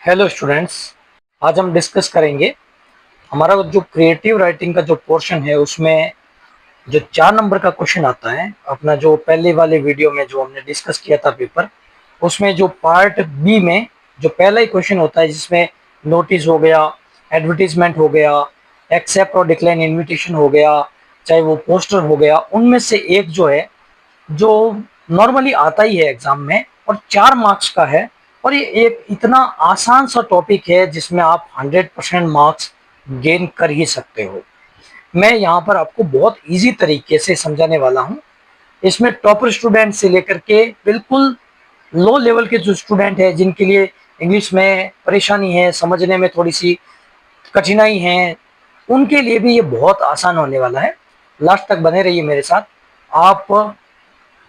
Hello students. आज हम discuss करेंगे हमारा जो क्रिएटिव राइटिंग का जो पोर्शन है उसमें जो 4 नंबर का क्वेश्चन आता है। अपना जो पहले वाले वीडियो में जो हमने डिस्कस किया था पेपर, उसमें जो पार्ट बी में जो पहला ही क्वेश्चन होता है जिसमें नोटिस हो गया, एडवर्टीजमेंट हो गया, एक्सेप्ट और डिक्लाइन इनविटेशन हो गया, चाहे वो पोस्टर हो गया, उनमें से एक जो है जो नॉर्मली आता ही है एग्जाम में और 4 मार्क्स का है। और ये एक इतना आसान सा टॉपिक है जिसमें आप 100% मार्क्स गेन कर ही सकते हो। मैं यहाँ पर आपको बहुत इजी तरीके से समझाने वाला हूँ। इसमें टॉपर स्टूडेंट से लेकर के बिल्कुल लो लेवल के जो स्टूडेंट है जिनके लिए इंग्लिश में परेशानी है, समझने में थोड़ी सी कठिनाई है, उनके लिए भी ये बहुत आसान होने वाला है। लास्ट तक बने रहिए मेरे साथ। आप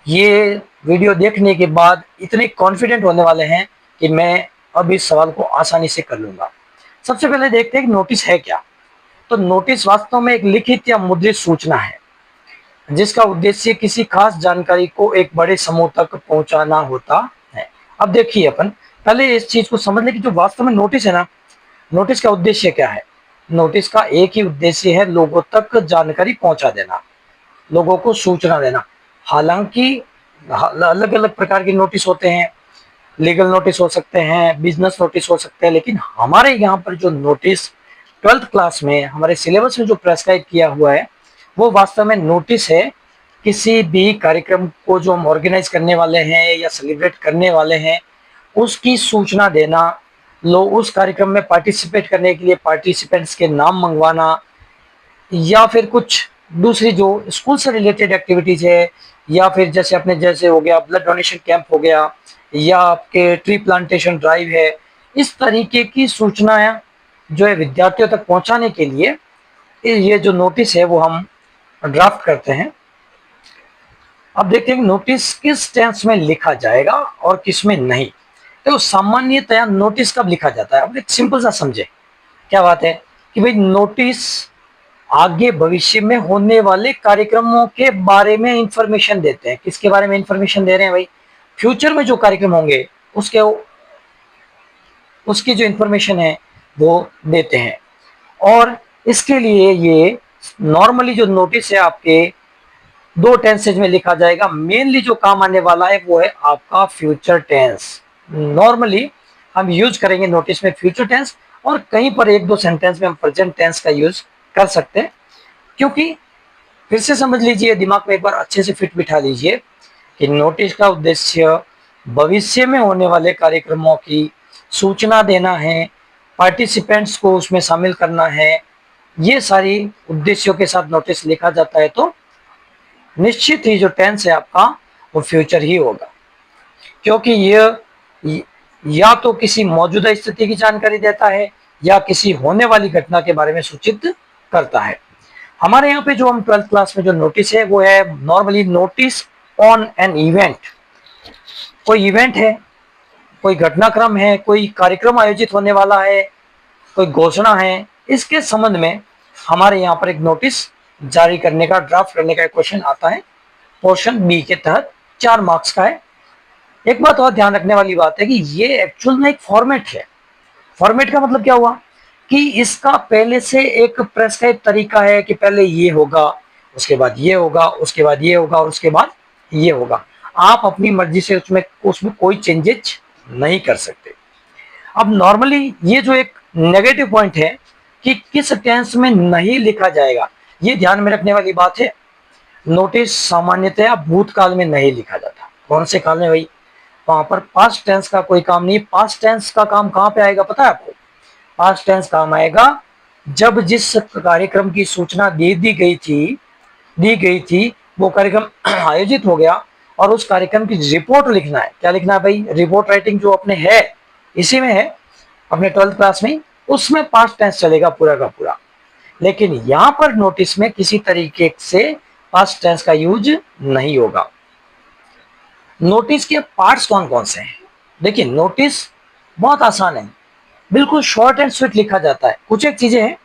ये वीडियो देखने के बाद इतने कॉन्फिडेंट होने वाले हैं कि मैं अब इस सवाल को आसानी से कर लूंगा। सबसे पहले देखते हैं कि नोटिस है क्या। तो नोटिस वास्तव में एक लिखित या मुद्रित सूचना है जिसका उद्देश्य किसी खास जानकारी को एक बड़े समूह तक पहुंचाना होता है। अब देखिए, अपन पहले इस चीज को समझ लें कि जो वास्तव में नोटिस है ना, नोटिस का उद्देश्य क्या है। नोटिस का एक ही उद्देश्य है, लोगों तक जानकारी पहुंचा देना, लोगों को सूचना देना। हालांकि अलग अलग प्रकार के नोटिस होते हैं, लीगल नोटिस हो सकते हैं, बिजनेस नोटिस हो सकते हैं, लेकिन हमारे यहाँ पर जो नोटिस 12th क्लास में हमारे सिलेबस में जो प्रेस्क्राइब किया हुआ है वो वास्तव में नोटिस है। किसी भी कार्यक्रम को जो हम ऑर्गेनाइज करने वाले हैं या सेलिब्रेट करने वाले हैं उसकी सूचना देना, लोग उस कार्यक्रम में पार्टिसिपेट करने के लिए पार्टिसिपेंट्स के नाम मंगवाना, या फिर कुछ दूसरी जो स्कूल से रिलेटेड एक्टिविटीज है, या फिर जैसे अपने जैसे हो गया ब्लड डोनेशन कैंप हो गया, या आपके ट्री प्लांटेशन ड्राइव है, इस तरीके की सूचनाएं जो है विद्यार्थियों तक पहुंचाने के लिए ये जो नोटिस है वो हम ड्राफ्ट करते हैं। अब देखते हैं नोटिस किस टेंस में लिखा जाएगा और किस में नहीं। तो सामान्यतया नोटिस कब लिखा जाता है, अब एक सिंपल सा समझे। क्या बात है कि भाई नोटिस आगे भविष्य में होने वाले कार्यक्रमों के बारे में इंफॉर्मेशन देते हैं। किसके बारे में इंफॉर्मेशन दे रहे हैं भाई? फ्यूचर में जो कार्यक्रम होंगे उसके उसकी जो इंफॉर्मेशन है वो देते हैं। और इसके लिए ये नॉर्मली जो नोटिस है आपके 2 टेंसेज में लिखा जाएगा। मेनली जो काम आने वाला है वो है आपका फ्यूचर टेंस। नॉर्मली हम यूज करेंगे नोटिस में फ्यूचर टेंस, और कहीं पर 1-2 सेंटेंस में हम प्रेजेंट टेंस का यूज कर सकते हैं। क्योंकि फिर से समझ लीजिए, दिमाग में एक बार अच्छे से फिट बिठा लीजिए कि नोटिस का उद्देश्य भविष्य में होने वाले कार्यक्रमों की सूचना देना है, पार्टिसिपेंट्स को उसमें शामिल करना है। ये सारी उद्देश्यों के साथ नोटिस लिखा जाता है। तो निश्चित ही जो टेंस है आपका वो फ्यूचर ही होगा, क्योंकि ये या तो किसी मौजूदा स्थिति की जानकारी देता है या किसी होने वाली घटना के बारे में सूचित करता है। हमारे यहाँ पे जो हम 12th क्लास में जो नोटिस है वो है normally notice on an event. कोई इवेंट है, कोई घटनाक्रम है, कोई कार्यक्रम आयोजित होने वाला है, कोई घोषणा है, इसके संबंध में हमारे यहाँ पर एक नोटिस जारी करने का, ड्राफ्ट करने का क्वेश्चन आता है। पोर्शन बी के तहत 4 मार्क्स का है। एक बात और ध्यान रखने वाली बात है कि ये एक्चुअल में एक फॉर्मेट है। फॉर्मेट का मतलब क्या हुआ कि इसका पहले से एक प्रेस्क्राइब तरीका है कि पहले ये होगा, उसके बाद ये होगा, उसके बाद ये होगा, और उसके बाद ये होगा। आप अपनी मर्जी से उसमें उसमें कोई चेंजेस नहीं कर सकते। अब नॉर्मली ये जो एक नेगेटिव पॉइंट है कि किस टेंस में नहीं लिखा जाएगा, ये ध्यान में रखने वाली बात है। नोटिस सामान्यतया भूतकाल में नहीं लिखा जाता। कौन से काल में भाई? वहां पर पास्ट टेंस का कोई काम नहीं। पास्ट टेंस का काम कहां पे आएगा पता है आपको? पास्ट टेंस काम आएगा जब जिस कार्यक्रम की सूचना दी गई थी वो कार्यक्रम आयोजित हो गया और उस कार्यक्रम की रिपोर्ट लिखना है। क्या लिखना है भाई? रिपोर्ट राइटिंग जो अपने है इसी में है, अपने 12th क्लास में, उसमें पास्ट टेंस चलेगा पूरा का पूरा। लेकिन यहां पर नोटिस में किसी तरीके से पास्ट टेंस का यूज नहीं होगा। नोटिस के पार्ट्स कौन कौन से हैं? देखिए, नोटिस बहुत आसान है, बिल्कुल शॉर्ट एंड स्वीट लिखा जाता है। कुछ एक चीजें हैं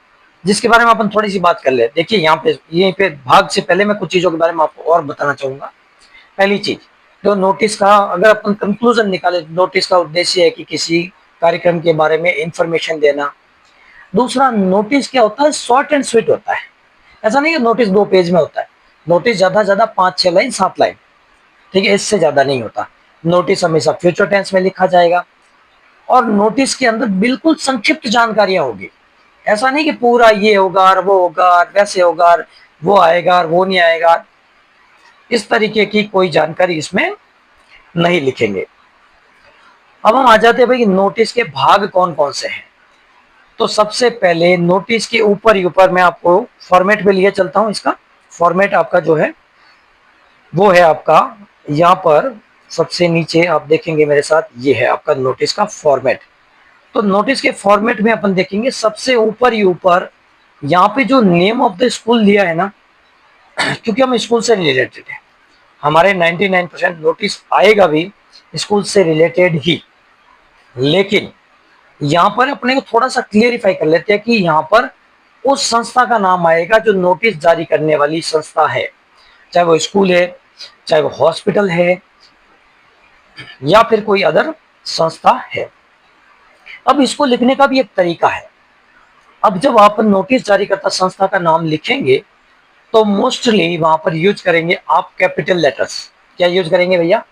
जिसके बारे में अपन थोड़ी सी बात कर ले। देखिए यहाँ पे, यहीं पे भाग से पहले मैं कुछ चीजों के बारे में आपको और बताना चाहूंगा। पहली चीज, जो नोटिस का अगर अपन कंक्लूजन निकाले, नोटिस का उद्देश्य है कि किसी कार्यक्रम के बारे में इंफॉर्मेशन देना। दूसरा, नोटिस क्या होता है, शॉर्ट एंड स्वीट होता है। ऐसा नहीं कि नोटिस 2 पेज में होता है, नोटिस ज्यादा से ज्यादा 5-6 लाइन 7 लाइन, ठीक है, इससे ज्यादा नहीं होता। नोटिस हमेशा फ्यूचर टेंस में लिखा जाएगा और नोटिस के अंदर बिल्कुल संक्षिप्त जानकारियां होगी। ऐसा नहीं कि पूरा ये होगा और वो होगा और वैसे होगा और वो आएगा और वो नहीं आएगा, इस तरीके की कोई जानकारी इसमें नहीं लिखेंगे। अब हम आ जाते हैं भाई कि नोटिस के भाग कौन कौन से हैं। तो सबसे पहले नोटिस के ऊपर ही ऊपर मैं आपको फॉर्मेट पे लिए चलता हूं। इसका फॉर्मेट आपका जो है वो है आपका यहाँ पर सबसे नीचे आप देखेंगे मेरे साथ, ये है आपका नोटिस का फॉर्मेट। तो नोटिस के फॉर्मेट में अपन देखेंगे सबसे ऊपर ही ऊपर यहाँ पे जो नेम ऑफ द स्कूल दिया है ना, क्योंकि हम स्कूल से रिलेटेड है, हमारे 99% नोटिस आएगा भी स्कूल से रिलेटेड ही। लेकिन यहाँ पर अपने को थोड़ा सा क्लियरिफाई कर लेते हैं कि यहाँ पर उस संस्था का नाम आएगा जो नोटिस जारी करने वाली संस्था है, चाहे वो स्कूल है, चाहे वो हॉस्पिटल है, या फिर कोई अदर संस्था है। अब इसको लिखने का भी एक तरीका है। अब जब आप नोटिस जारी करता संस्था का नाम लिखेंगे तो मोस्टली वहां पर यूज करेंगे आप कैपिटल लेटर्स। क्या यूज करेंगे भैया?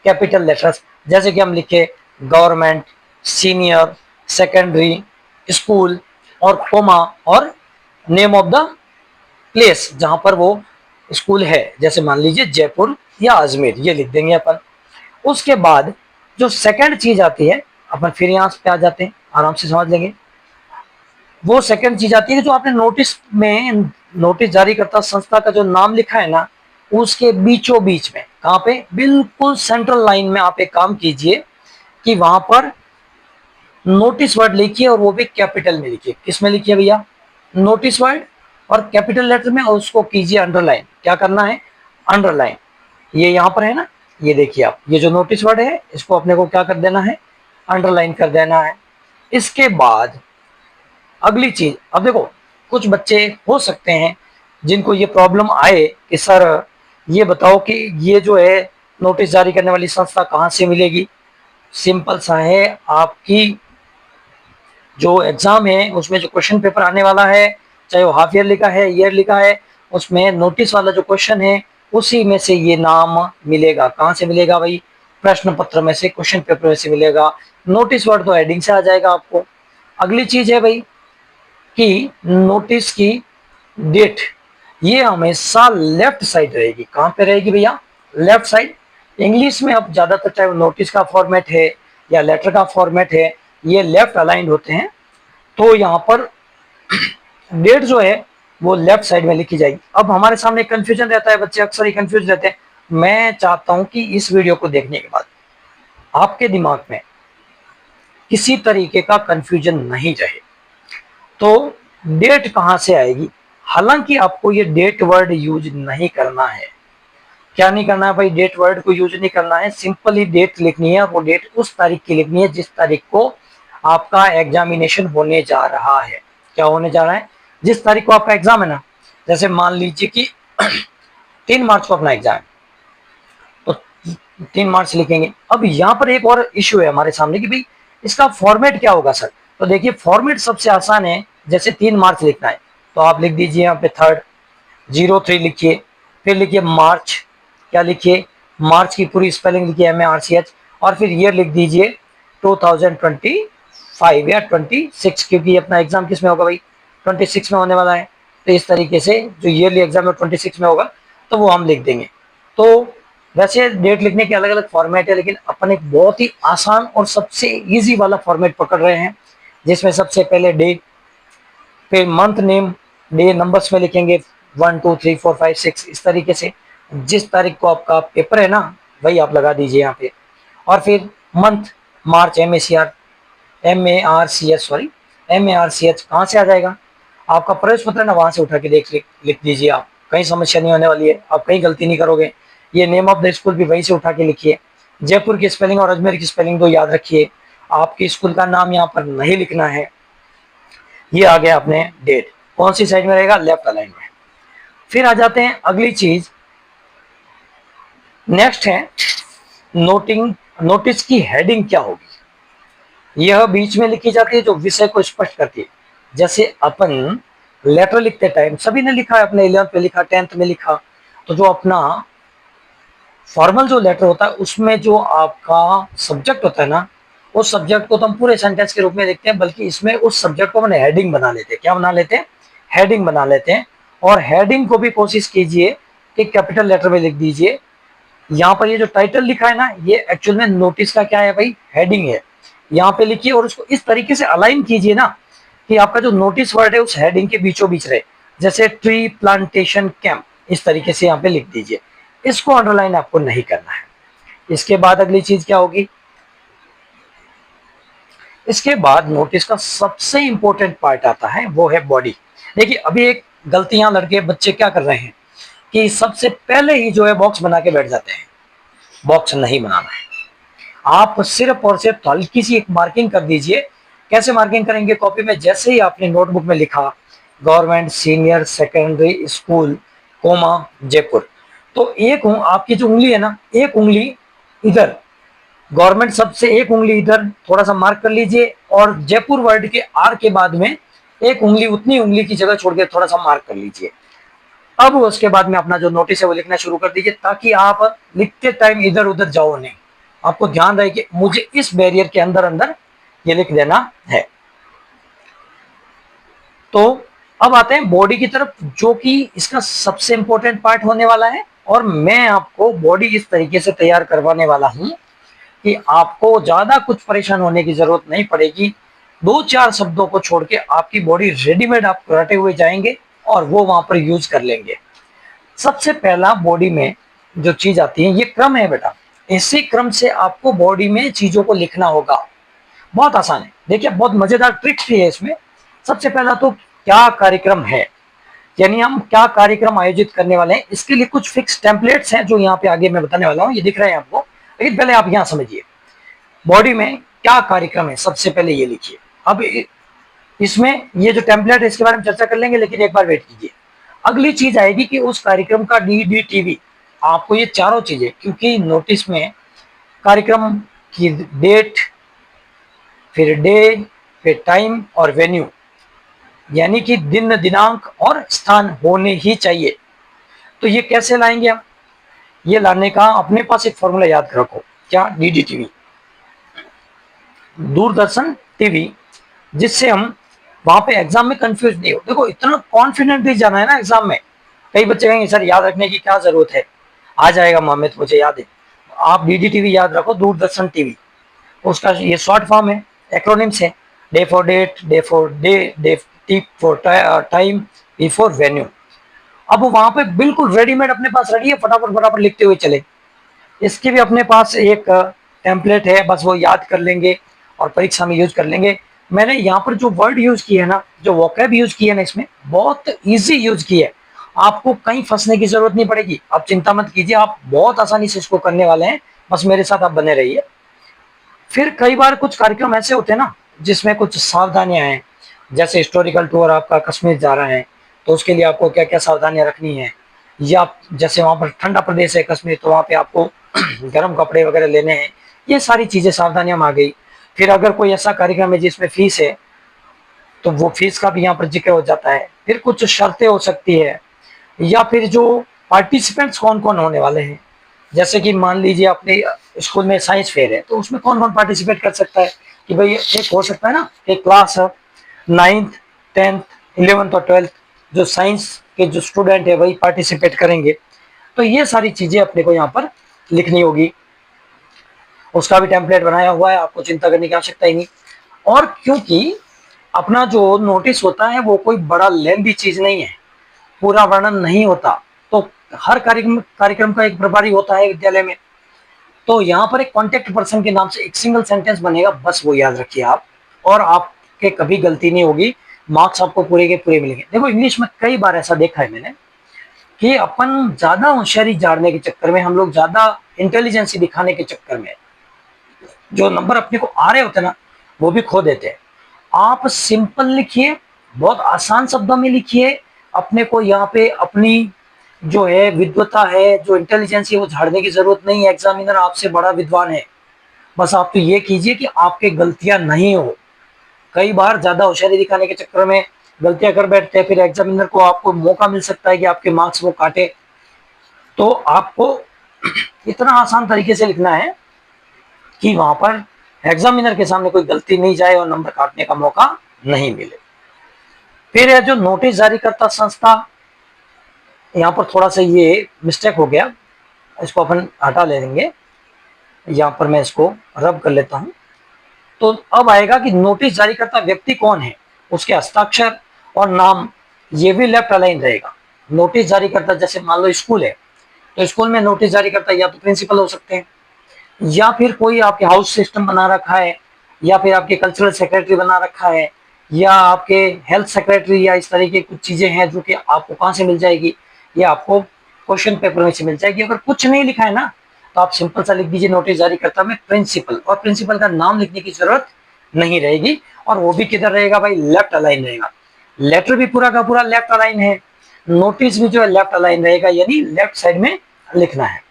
Capital letters. जैसे कि हम लिखे गवर्नमेंट, सीनियर सेकेंडरी स्कूल और कोमा और नेम ऑफ द प्लेस जहां पर वो स्कूल है, जैसे मान लीजिए जयपुर या अजमेर, ये लिख देंगे अपन। उसके बाद जो सेकंड चीज आती है, अपन फिर यहाँ पे आ जाते हैं, आराम से समझ लेंगे। वो सेकंड चीज आती है कि जो आपने नोटिस में नोटिस जारी करता संस्था का जो नाम लिखा है ना, उसके बीचों बीच में कहाँ पे, बिल्कुल सेंट्रल लाइन में आप एक काम कीजिए कि वहां पर नोटिस वर्ड लिखिए और वो भी कैपिटल में लिखिए। किस में लिखिए भैया? नोटिस वर्ड और कैपिटल लेटर में, और उसको कीजिए अंडरलाइन। क्या करना है? अंडरलाइन। ये यहाँ पर है ना, ये देखिए आप, ये जो नोटिस वर्ड है इसको अपने को क्या कर देना है? अंडरलाइन कर देना है। इसके बाद अगली चीज, अब देखो कुछ बच्चे हो सकते हैं जिनको ये प्रॉब्लम आए कि सर ये बताओ कि ये जो है नोटिस जारी करने वाली संस्था कहाँ से मिलेगी। सिंपल सा है, आपकी जो एग्जाम है उसमें जो क्वेश्चन पेपर आने वाला है, चाहे वो हाफ ईयर का है, ईयर लिखा है, उसमें नोटिस वाला जो क्वेश्चन है उसी में से ये नाम मिलेगा। कहाँ से मिलेगा भाई? प्रश्न पत्र में से, क्वेश्चन पेपर में से मिलेगा। नोटिस वर्ड तो हेडिंग से आ जाएगा आपको। अगली चीज है भाई कि नोटिस की डेट, ये हमेशा लेफ्ट साइड रहेगी। कहाँ पे रहेगी भैया? Left side. इंग्लिश में अब ज्यादातर चाहे वो नोटिस का फॉर्मेट है या लेटर का फॉर्मेट है, ये लेफ्ट अलाइंड होते हैं, तो यहाँ पर डेट जो है वो लेफ्ट साइड में लिखी जाएगी। अब हमारे सामने कंफ्यूजन रहता है, बच्चे अक्सर ही कंफ्यूज रहते हैं। मैं चाहता हूं कि इस वीडियो को देखने के बाद आपके दिमाग में किसी तरीके का कंफ्यूजन नहीं रहे। तो डेट कहां से आएगी? हालांकि आपको ये डेट वर्ड यूज नहीं करना है। क्या नहीं करना है भाई? डेट वर्ड को यूज नहीं करना है, सिंपली डेट लिखनी है। वो डेट उस तारीख की लिखनी है जिस तारीख को आपका एग्जामिनेशन होने जा रहा है। क्या होने जा रहा है? जिस तारीख को आपका एग्जाम है ना, जैसे मान लीजिए कि 3 मार्च को अपना एग्जाम है, तो 3 मार्च लिखेंगे। अब यहाँ पर एक और इश्यू है हमारे सामने कि भाई इसका फॉर्मेट क्या होगा सर? तो देखिए फॉर्मेट सबसे आसान है। जैसे 3 मार्च लिखना है तो आप लिख दीजिए यहाँ पे 3 लिखिए, फिर लिखिए मार्च, क्या लिखिए? मार्च की पूरी स्पेलिंग लिखिए MARCH, और फिर ईयर लिख दीजिए 2025 या 26, क्योंकि अपना एग्जाम किस में होगा भाई? 26 में होने वाला है। तो इस तरीके से जो ईयरली एग्जाम है 26 में होगा, तो वो हम लिख देंगे। तो वैसे डेट लिखने के अलग अलग फॉर्मेट है, लेकिन अपन एक बहुत ही आसान और सबसे इजी वाला फॉर्मेट पकड़ रहे हैं, जिसमें सबसे पहले डे, फिर मंथ नेम, डे नंबर्स में लिखेंगे 1 2 3 4 5 6, इस तरीके से जिस तारीख को आपका पेपर है ना वही आप लगा दीजिए यहाँ पे। और फिर मंथ मार्च, MARCH कहाँ से आ जाएगा? आपका प्रवेश पत्र है ना, वहां से उठा के लिख दीजिए आप, कहीं समस्या नहीं होने वाली है, आप कहीं गलती नहीं करोगे। ये नेम ऑफ द स्कूल भी वहीं से उठा के लिखिए। जयपुर की स्पेलिंग और अजमेर की स्पेलिंग तो याद रखिए, आपकी स्कूल का नाम यहाँ पर नहीं लिखना है। ये आ गया अपने डेट, कौन सी साइड में रहेगा? लेफ्ट अलाइन में। फिर आ जाते हैं अगली चीज, नेक्स्ट है नोटिस की हेडिंग क्या होगी। यह बीच में लिखी जाती है जो विषय को स्पष्ट करती है। जैसे अपन लेटर लिखते टाइम सभी ने लिखा है, अपने 11th में लिखा, 10th में लिखा, तो जो अपना फॉर्मल जो लेटर होता है उसमें जो आपका सब्जेक्ट होता है ना, उस सब्जेक्ट को तो हम पूरे सेंटेंस के रूप में लिखते हैं, बल्कि इसमें उस सब्जेक्ट को हमने हेडिंग बना लेते हैं। क्या बना लेते हैं? हेडिंग बना लेते हैं। और हेडिंग को भी कोशिश कीजिए कि कैपिटल लेटर में लिख दीजिए। यहाँ पर ये जो टाइटल लिखा है ना, ये एक्चुअल में नोटिस का क्या है भाई? हेडिंग है। यहाँ पे लिखिए और उसको इस तरीके से अलाइन कीजिए ना कि आपका जो नोटिस वर्ड है उस हेडिंग के बीचों बीच रहे। जैसे ट्री प्लांटेशन कैंप, इस तरीके से यहाँ पे लिख दीजिए। इसको अंडरलाइन आपको नहीं करना है। इसके बाद अगली चीज क्या होगी? इसके बाद नोटिस का सबसे इंपॉर्टेंट पार्ट आता है, वो है बॉडी। देखिए अभी एक गलतियां लड़के बच्चे क्या कर रहे हैं कि सबसे पहले ही जो है बॉक्स बना के बैठ जाते हैं। बॉक्स नहीं बनाना है। आप सिर्फ और सिर्फ हल्की सी एक मार्किंग कर दीजिए। कैसे मार्किंग करेंगे? कॉपी में जैसे ही आपने नोटबुक में लिखा government senior secondary school comma Jaipur, तो एक आपकी जो उंगली है ना, एक उंगली इधर गवर्नमेंट सबसे एक उंगली इधर थोड़ा सा मार्क कर लीजिए, और जयपुर वर्ड के आर के बाद में एक उंगली उतनी उंगली की जगह छोड़ के थोड़ा सा मार्क कर लीजिए। अब उसके बाद में अपना जो नोटिस है वो लिखना शुरू कर दीजिए, ताकि आप लिखते टाइम इधर उधर जाओ नहीं। आपको ध्यान रहे कि मुझे इस बैरियर के अंदर अंदर ये लिख देना है। तो अब आते हैं बॉडी की तरफ, जो कि इसका सबसे इंपॉर्टेंट पार्ट होने वाला है। और मैं आपको बॉडी इस तरीके से तैयार करवाने वाला हूं कि आपको ज्यादा कुछ परेशान होने की जरूरत नहीं पड़ेगी। 2-4 शब्दों को छोड़ के आपकी बॉडी रेडीमेड आप रटे हुए जाएंगे और वो वहां पर यूज कर लेंगे। सबसे पहला बॉडी में जो चीज आती है, ये क्रम है बेटा। इसी क्रम से आपको बॉडी में चीजों को लिखना होगा। बहुत आसान है। देखिए बहुत मजेदार ट्रिक भी है इसमें। सबसे पहला तो क्या कार्यक्रम है, यानी हम क्या कार्यक्रम आयोजित करने वाले हैं, इसके लिए कुछ फिक्स टेम्पलेट्स हैं जो यहाँ पे आगे मैं बताने वाला हूँ। ये दिख रहे हैं आपको, लेकिन पहले आप यहाँ समझिए बॉडी में क्या कार्यक्रम है। सबसे पहले ये लिखिए। अब इसमें ये जो टेम्पलेट है इसके बारे में चर्चा कर लेंगे, लेकिन एक बार वेट कीजिए। अगली चीज आएगी कि उस कार्यक्रम का DDTV। आपको ये चारों चीजें, क्योंकि नोटिस में कार्यक्रम की डेट, फिर डे, फिर टाइम और वेन्यू, यानी कि दिन दिनांक और स्थान होने ही चाहिए। तो ये कैसे लाएंगे हम? ये लाने का अपने पास एक फॉर्मूला याद रखो। क्या? DDTV, दूरदर्शन टीवी, जिससे हम वहां पे एग्जाम में कंफ्यूज नहीं हो। देखो इतना कॉन्फिडेंटली जाना है ना एग्जाम में। कई बच्चे कहेंगे सर याद रखने की क्या जरूरत है, आ जाएगा मोहम्मद, मुझे याद है। आप DDTV याद रखो, दूरदर्शन टीवी। उसका ये शॉर्ट फॉर्म है, एक्रोनिम्स है। Day for date, day for day T for time, V for venue. अब वहां पे बिल्कुल रेडीमेड अपने पास रेडी है, फटाफट फटाफट लिखते हुए चले। इसके भी अपने पास एक टेम्पलेट है, बस वो याद कर लेंगे और परीक्षा में यूज कर लेंगे। मैंने यहाँ पर जो वर्ड यूज किए है ना, जो वोकैब यूज किए है ना, इसमें बहुत इजी यूज किए है। आपको कहीं फंसने की जरूरत नहीं पड़ेगी। आप चिंता मत कीजिए, आप बहुत आसानी से इसको करने वाले हैं। बस मेरे साथ आप बने रहिए। फिर कई बार कुछ कार्यक्रम ऐसे होते हैं ना जिसमें कुछ सावधानियां हैं। जैसे हिस्टोरिकल टूर आपका कश्मीर जा रहा है, तो उसके लिए आपको क्या क्या सावधानियां रखनी है। या जैसे वहां पर ठंडा प्रदेश है कश्मीर, तो वहां पे आपको गर्म कपड़े वगैरह लेने हैं। ये सारी चीजें सावधानियां आ गई। फिर अगर कोई ऐसा कार्यक्रम है जिसमें फीस है, तो वो फीस का भी यहाँ पर जिक्र हो जाता है। फिर कुछ शर्तें हो सकती है, या फिर जो पार्टिसिपेंट्स कौन कौन होने वाले हैं। जैसे कि मान लीजिए अपने स्कूल में साइंस फेयर है, तो उसमें कौन कौन पार्टिसिपेट कर सकता है। कि भाई एक हो सकता है ना, एक क्लास है 9th 10th 11th और 12th, जो साइंस के जो स्टूडेंट है वही पार्टिसिपेट करेंगे। तो ये सारी चीजें अपने को यहाँ पर लिखनी होगी। उसका भी टेम्पलेट बनाया हुआ है, आपको चिंता करने की आवश्यकता ही नहीं। और क्योंकि अपना जो नोटिस होता है वो कोई बड़ा लेंथी चीज नहीं है, पूरा वर्णन नहीं होता। तो हर कार्यक्रम का एक प्रभारी होता है विद्यालय में। तो यहाँ पर एक कॉन्टेक्ट पर्सन के नाम से एक सिंगल सेंटेंस बनेगा, बस वो याद रखिए आप। और आपके कभी गलती नहीं होगी, मार्क्स आपको पूरे के पूरे मिलेंगे। देखो इंग्लिश में कई बार ऐसा देखा है मैंने कि अपन ज्यादा होशियारी झाड़ने के चक्कर में, हम लोग ज्यादा इंटेलिजेंसी दिखाने के चक्कर में जो नंबर अपने को आ रहे होते हैं ना, वो भी खो देते हैं। आप सिंपल लिखिए, बहुत आसान शब्दों में लिखिए। अपने को यहाँ पे अपनी जो है विद्वता है, जो इंटेलिजेंस है, वो झाड़ने की जरूरत नहीं है। एग्जामिनर आपसे बड़ा विद्वान है, बस आप तो ये कीजिए कि आपके गलतियां नहीं हो। कई बार ज्यादा होशियारी दिखाने के चक्कर में गलतियां कर बैठते हैं, फिर एग्जामिनर को आपको मौका मिल सकता है कि आपके मार्क्स वो काटे। तो आपको इतना आसान तरीके से लिखना है कि वहां पर एग्जामिनर के सामने कोई गलती नहीं जाए और नंबर काटने का मौका नहीं मिले। फिर है जो नोटिस जारी करता संस्था, यहाँ पर थोड़ा सा ये मिस्टेक हो गया, इसको अपन हटा ले लेंगे। यहाँ पर मैं इसको रब कर लेता हूं। तो अब आएगा कि नोटिस जारी करता व्यक्ति कौन है, उसके हस्ताक्षर और नाम ये भी लेफ्ट अलाइन रहेगा। नोटिस जारी करता, जैसे मान लो स्कूल है तो स्कूल में नोटिस जारी करता या तो प्रिंसिपल हो सकते हैं, या फिर कोई आपके हाउस सिस्टम बना रखा है, या फिर आपके कल्चरल सेक्रेटरी बना रखा है, या आपके हेल्थ सेक्रेटरी, या इस तरह की कुछ चीजें हैं जो कि आपको कहाँ से मिल जाएगी, ये आपको क्वेश्चन पेपर में से मिल जाएगी। अगर कुछ नहीं लिखा है ना तो आप सिंपल सा लिख दीजिए नोटिस जारी करता में प्रिंसिपल, और प्रिंसिपल का नाम लिखने की जरूरत नहीं रहेगी। और वो भी किधर रहेगा भाई, लेफ्ट अलाइन रहेगा। लेटर भी पूरा का पूरा लेफ्ट अलाइन है, नोटिस भी जो है लेफ्ट अलाइन रहेगा, यानी लेफ्ट साइड में लिखना है।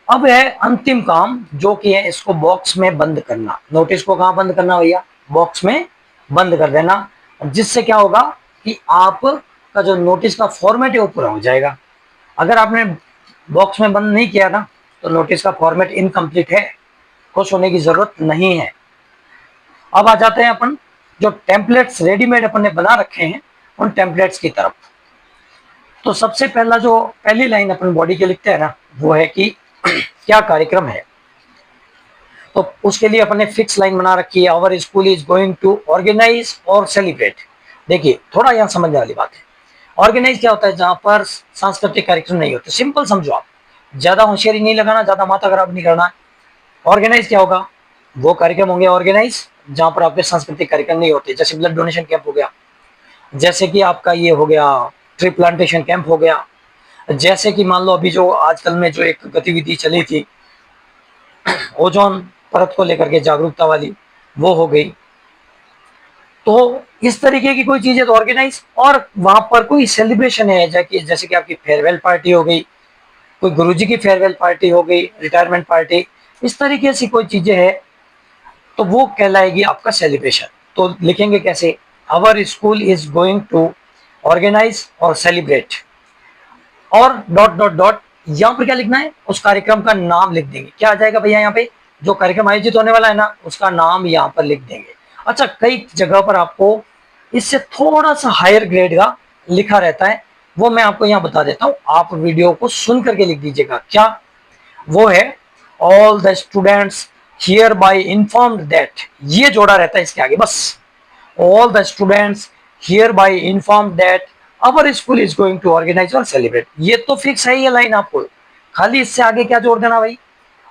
अब है अंतिम काम जो कि है इसको बॉक्स में बंद करना। नोटिस को कहां बंद करना भैया, बॉक्स में बंद कर देना, जिससे क्या होगा कि आप का जो नोटिस का फॉर्मेट है वो पूरा हो जाएगा। अगर आपने बॉक्स में बंद नहीं किया ना तो नोटिस का फॉर्मेट इनकम्प्लीट है, खुश होने की जरूरत नहीं है। अब आ जाते हैं अपन जो टेम्पलेट्स रेडीमेड अपन ने बना रखे हैं उन टेम्पलेट्स की तरफ। तो सबसे पहला जो पहली लाइन अपन बॉडी के लिखते हैं ना वो है कि क्या कार्यक्रम है। तो उसके लिए अपन ने फिक्स लाइन बना रखी है, our school is going to organise और सेलिब्रेट। देखिए थोड़ा यहाँ समझने वाली बात है। ऑर्गेनाइज क्या होता है, जहां पर सांस्कृतिक कार्यक्रम नहीं होते। सिंपल समझो आप, ज्यादा होशियारी नहीं लगाना, ज्यादा माथा खराब नहीं करना। ऑर्गेनाइज क्या होगा, वो कार्यक्रम होंगे ऑर्गेनाइज जहां पर आपके सांस्कृतिक कार्यक्रम नहीं होते, जैसे ब्लड डोनेशन कैंप हो गया, जैसे कि आपका ये हो गया ट्री प्लांटेशन कैंप हो गया, जैसे कि मान लो अभी जो आजकल में जो एक गतिविधि चली थी ओजोन परत को लेकर के जागरूकता वाली, वो हो गई। तो इस तरीके की कोई चीजें तो ऑर्गेनाइज, और वहां पर कोई सेलिब्रेशन है जैसे कि आपकी फेयरवेल पार्टी हो गई, कोई गुरुजी की फेयरवेल पार्टी हो गई, रिटायरमेंट पार्टी, इस तरीके से कोई चीजें है तो वो कहलाएगी आपका सेलिब्रेशन। तो लिखेंगे कैसे, our school is going to organise और सेलिब्रेट, और डॉट डॉट डॉट, यहाँ पर क्या लिखना है, उस कार्यक्रम का नाम लिख देंगे। क्या आ जाएगा भैया यहाँ पे, जो कार्यक्रम आयोजित होने वाला है ना उसका नाम यहाँ पर लिख देंगे। अच्छा, कई जगह पर आपको इससे थोड़ा सा हायर ग्रेड का लिखा रहता है, वो मैं आपको यहाँ बता देता हूँ, आप वीडियो को सुन करके लिख दीजिएगा। क्या वो है, all the students hereby informed that, ये जोड़ा रहता है इसके आगे बस। All the students hereby informed that our school is going to organise और सेलिब्रेट, ये तो फिक्स है ये लाइन आपको, खाली इससे आगे क्या जोड़ देना भाई,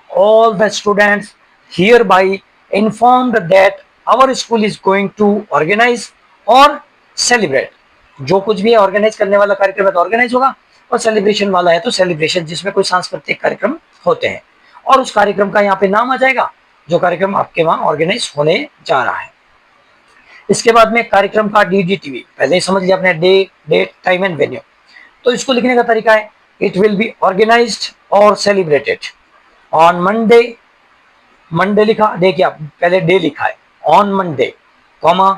all the students hereby informed that our school is going to organise और सेलिब्रेट। जो कुछ भी है ऑर्गेनाइज करने वाला कार्यक्रम है तो ऑर्गेनाइज होगा, और सेलिब्रेशन वाला है तो सेलिब्रेशन, जिसमें कोई सांस्कृतिक कार्यक्रम होते हैं, और उस कार्यक्रम का यहाँ पे नाम आ जाएगा जो कार्यक्रम आपके वहां ऑर्गेनाइज होने जा रहा है। इसके बाद में कार्यक्रम का DDTV, पहले ही समझ लिया आपने, day date time and venue. तो इसको लिखने का तरीका है, इट विल बी ऑर्गेनाइज्ड और सेलिब्रेटेड ऑन मंडे, मंडे लिखा, देखिए आप पहले डे लिखा है, on Monday comma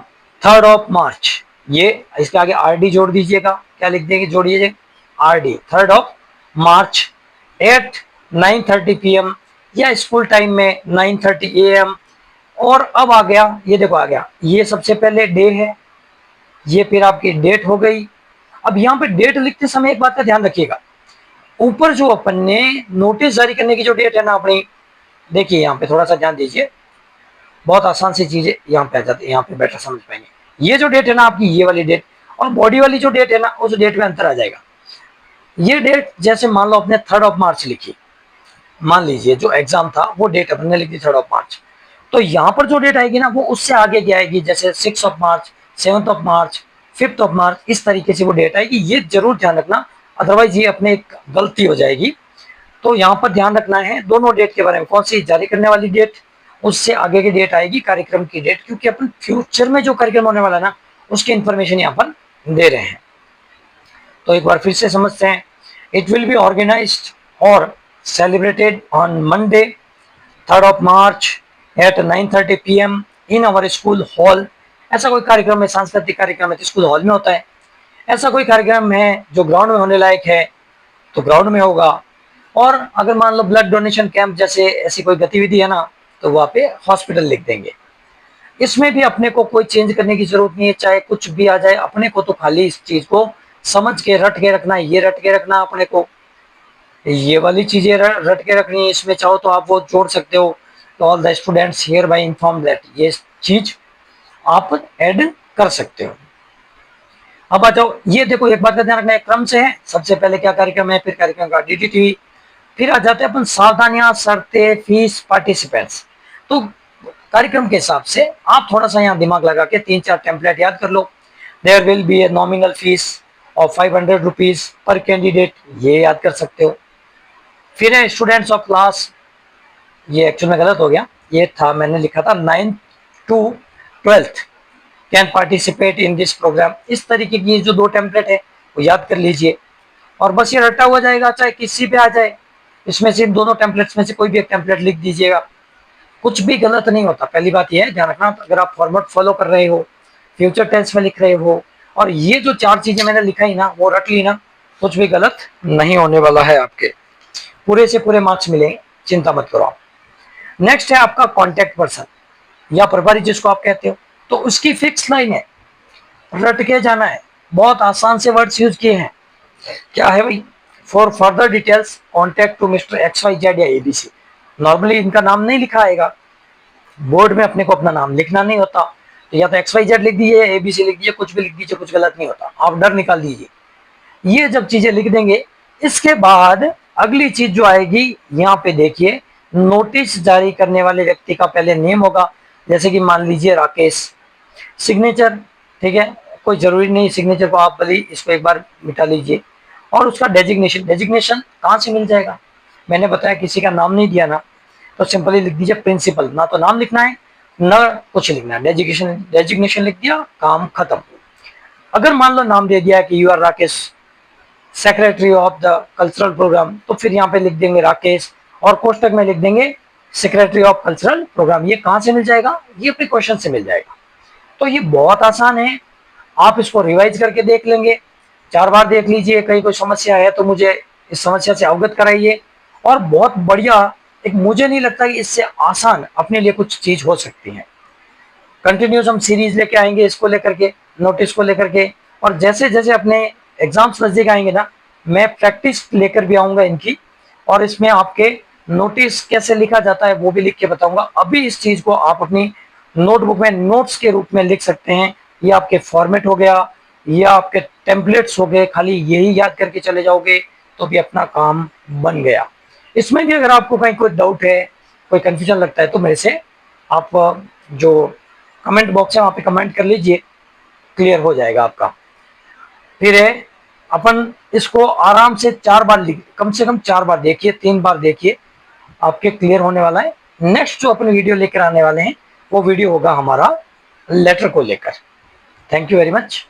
3rd of March, ये इसके आगे RD जोड़ दीजिएगा, क्या लिख देंगे, जोड़िए RD, 3rd of March at 9:30 PM, या स्कूल टाइम में 9:30 AM। और अब आ गया, ये देखो आ गया, ये सबसे पहले डे है, ये फिर आपकी डेट हो गई। अब यहाँ पे डेट लिखते समय एक बात का ध्यान रखिएगा, ऊपर जो अपन ने नोटिस जारी करने की जो डेट है ना अपनी, देखिए यहाँ पे थोड़ा सा ध्यान दीजिए, बहुत आसान सी चीजें यहाँ पे आ जाती है, यहाँ पे बेटर समझ पाएंगे। ये जो डेट है ना आपकी, ये वाली डेट और बॉडी वाली जो डेट है ना, उस डेट में अंतर आ जाएगा। ये डेट जैसे मान लो अपने 3rd of March लिखी, मान लीजिए जो एग्जाम था वो डेट अपन ने लिख दी 3rd of March, तो यहाँ पर जो डेट आएगी ना वो उससे आगे की आएगी, जैसे 6th of March, 7th of March, 5th of March, इस तरीके से वो डेट आएगी। ये जरूर ध्यान रखना, अदरवाइज ये अपने एक गलती हो जाएगी। तो यहाँ पर ध्यान रखना है दोनों डेट के बारे में, कौन सी जारी करने वाली डेट, उससे आगे की डेट आएगी कार्यक्रम की डेट, क्योंकि अपन फ्यूचर में जो कार्यक्रम होने वाला है ना उसकी इंफॉर्मेशन यहाँ पर दे रहे हैं। तो एक बार फिर से समझते हैं, इट विल बी ऑर्गेनाइज्ड और celebrated on Monday 3rd of March at 9:30 PM in our school hall। ऐसा कोई कार्यक्रम है, सांस्कृतिक कार्यक्रम है तो स्कूल हॉल में होता है। ऐसा कोई कार्यक्रम है जो ग्राउंड में होने लायक है तो ग्राउंड में होगा। और अगर मान लो ब्लड डोनेशन कैंप जैसे ऐसी कोई गतिविधि है ना तो वहाँ पे हॉस्पिटल लिख देंगे। इसमें भी अपने को कोई चेंज करने की जरूरत नहीं है, चाहे कुछ भी आ जाए, अपने को तो खाली इस चीज को समझ के रट के रखना है। ये रट के रखना अपने को, ये वाली चीजें रट के रखनी है। इसमें चाहो तो आप वो जोड़ सकते हो, तो all the students here bye inform that, ये चीज आप ऐड कर सकते हो। अब आ जाओ, ये देखो एक बात का ध्यान रखना है, क्रम से है। सबसे पहले क्या कार्यक्रम है, फिर कार्यक्रम का डीडीटी, फिर आ जाते हैं अपन सावधानियां, शर्तें, फीस, पार्टिसिपेंट्स। तो कार्यक्रम के हिसाब से आप थोड़ा सा यहाँ दिमाग लगा के 3-4 टेम्पलेट याद कर लो। There will be a nominal fee of 500 rupees per candidate, ये याद कर सकते हो। फिर है स्टूडेंट्स ऑफ क्लास, ये एक्चुअल में गलत हो गया, ये था मैंने लिखा था 9th to 12th can participate in this programme. इस तरीके की जो 2 टेम्पलेट है वो याद कर लीजिए और बस ये रटा हुआ जाएगा, चाहे किसी पे आ जाए। इसमें से दोनों टेम्पलेट्स में से कोई भी एक टेम्पलेट लिख दीजिएगा, कुछ भी गलत नहीं होता। पहली बात यह है ध्यान रखना, अगर आप फॉर्मेट फॉलो कर रहे हो, फ्यूचर टेंस में लिख रहे हो और ये जो 4 चीजें मैंने लिखाई ना वो रट ली ना, कुछ भी गलत नहीं होने वाला है, आपके पूरे से पूरे मार्क्स मिलेंगे, चिंता मत करो आप। नेक्स्ट है आपका कॉन्टेक्ट पर्सन या प्रभारी जिसको आप कहते हो, तो उसकी फिक्स लाइन है, रट के जाना है। बहुत आसान से वर्ड्स यूज किए हैं, क्या है भाई, for further details contact to mister XYZ या ABC। नॉर्मली इनका नाम नहीं लिखा आएगा, बोर्ड में अपने को अपना नाम लिखना नहीं होता, तो या तो XYZ लिख दीजिए, ABC लिख दीजिए, कुछ भी लिख दीजिए, कुछ गलत नहीं होता, आप डर निकाल दीजिए। ये जब चीजें लिख देंगे, इसके बाद अगली चीज जो आएगी यहाँ पे देखिए, नोटिस जारी करने वाले व्यक्ति का पहले नेम होगा, जैसे कि मान लीजिए राकेश। सिग्नेचर, ठीक है, कोई जरूरी नहीं सिग्नेचर को आप भले इसको एक बार मिटा लीजिए। और उसका डेजिग्नेशन, डेजिग्नेशन कहाँ से मिल जाएगा, मैंने बताया किसी का नाम नहीं दिया ना, तो सिंपली लिख दीजिए प्रिंसिपल, ना तो नाम लिखना है ना कुछ लिखना है, डेजिग्नेशन, डेजिग्नेशन लिख दिया, काम खत्म। अगर मान लो नाम दे दिया कि you are Rakesh secretary of the cultural programme, तो फिर यहाँ पे लिख देंगे राकेश और कोष्टक में लिख देंगे सेक्रेटरी ऑफ कल्चरल प्रोग्राम। ये कहाँ से मिल जाएगा, ये अपने क्वेश्चन से मिल जाएगा। तो ये बहुत आसान है, आप इसको रिवाइज करके देख लेंगे, 4 बार देख लीजिए, कहीं कोई समस्या है तो मुझे इस समस्या से अवगत कराइए। और बहुत बढ़िया, एक मुझे नहीं लगता कि इससे आसान अपने लिए कुछ चीज हो सकती है। कंटिन्यूस हम सीरीज लेके आएंगे इसको लेकर के, नोटिस को लेकर के, और जैसे जैसे अपने एग्जाम्स नजदीक आएंगे ना, मैं प्रैक्टिस लेकर भी आऊंगा इनकी, और इसमें आपके नोटिस कैसे लिखा जाता है वो भी लिख के बताऊंगा। अभी इस चीज को आप अपनी नोटबुक में नोट्स के रूप में लिख सकते हैं। ये आपके फॉर्मेट हो गया, ये आपके टेम्पलेट्स हो गए, खाली यही याद करके चले जाओगे तो भी अपना काम बन गया। इसमें भी अगर आपको कहीं कोई डाउट है, कोई कंफ्यूजन लगता है तो मेरे से आप जो कमेंट बॉक्स है वहाँ पे कमेंट कर लीजिए, क्लियर हो जाएगा आपका। फिर है अपन इसको आराम से 4 बार कम से कम 4 बार देखिए, 3 बार देखिए, आपके क्लियर होने वाला है। नेक्स्ट जो अपन वीडियो लेकर आने वाले हैं वो वीडियो होगा हमारा लेटर को लेकर। Thank you very much.